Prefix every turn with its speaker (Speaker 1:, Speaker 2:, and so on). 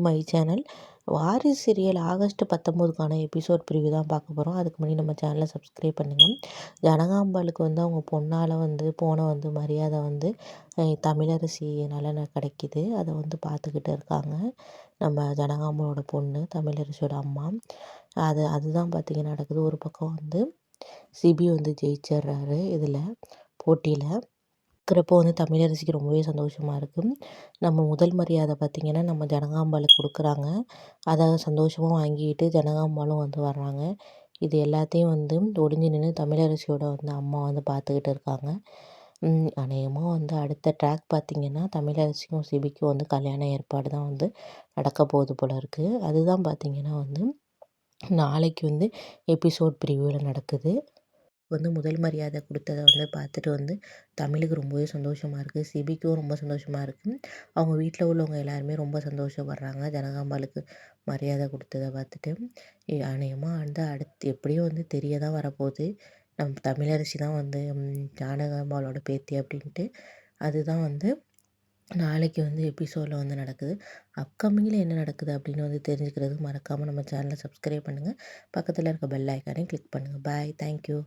Speaker 1: My channel. வாரிசு serial August 19க்கான episode preview தான் பார்க்க போகிறோம். அதுக்கு முன்னாடி நம்ம சேனலை சப்ஸ்கிரைப் பண்ணுங்கள். ஜனகாம்பாளுக்கு அவங்க பொண்ணால் போன மரியாதை தமிழரசி நலனை கிடைக்கிது. அதை பார்த்துக்கிட்டு இருக்காங்க. நம்ம ஜனகாம்பாளோட பொண்ணு தமிழரசியோட அம்மா. அதுதான் பார்த்திங்கன்னா நடக்குது. ஒரு பக்கம் சிபி ஜெயிச்சிடுறாரு இதில் போட்டியில். இருக்கிறப்போ தமிழரசிக்கு ரொம்பவே சந்தோஷமாக இருக்குது. நம்ம முதல் மரியாதை பார்த்திங்கன்னா நம்ம ஜனகாம்பாளுக்கு கொடுக்குறாங்க. அதை சந்தோஷமாக வாங்கிக்கிட்டு ஜனகாம்பாளும் வர்றாங்க. இது எல்லாத்தையும் ஒளிஞ்சு நின்று தமிழரசியோட அம்மா பார்த்துக்கிட்டு இருக்காங்க. அநேகமாக அடுத்த ட்ராக் பார்த்திங்கன்னா தமிழரசிக்கும் சிபிக்கும் கல்யாண ஏற்பாடு தான் நடக்க போகுது போல இருக்குது. அதுதான் பார்த்திங்கன்னா நாளைக்கு எபிசோட் ப்ரிவ்யூவில் நடக்குது. முதல் மரியாதை கொடுத்தத பார்த்துட்டு தமிழுக்கு ரொம்பவே சந்தோஷமாக இருக்குது. சிபிக்கும் ரொம்ப சந்தோஷமாக இருக்குது. அவங்க வீட்டில் உள்ளவங்க எல்லாருமே ரொம்ப சந்தோஷப்படுறாங்க ஜனகாம்பாளுக்கு மரியாதை கொடுத்தத பார்த்துட்டு. அநேகமாக அடுத்து எப்படியும் தெரிய தான் வரப்போகுது. நம்ம தமிழரசி தான் ஜனகாம்பாளோட பேத்தி அப்படின்ட்டு. அதுதான் நாளைக்கு எபிசோடில் நடக்குது. அப்கமிங்கில் என்ன நடக்குது அப்படின்னு தெரிஞ்சுக்கிறதுக்கு மறக்காமல் நம்ம சேனலை சப்ஸ்கிரைப் பண்ணுங்கள். பக்கத்தில் இருக்க பெல் ஐக்கானையும் கிளிக் பண்ணுங்கள். பாய், தேங்க்யூ.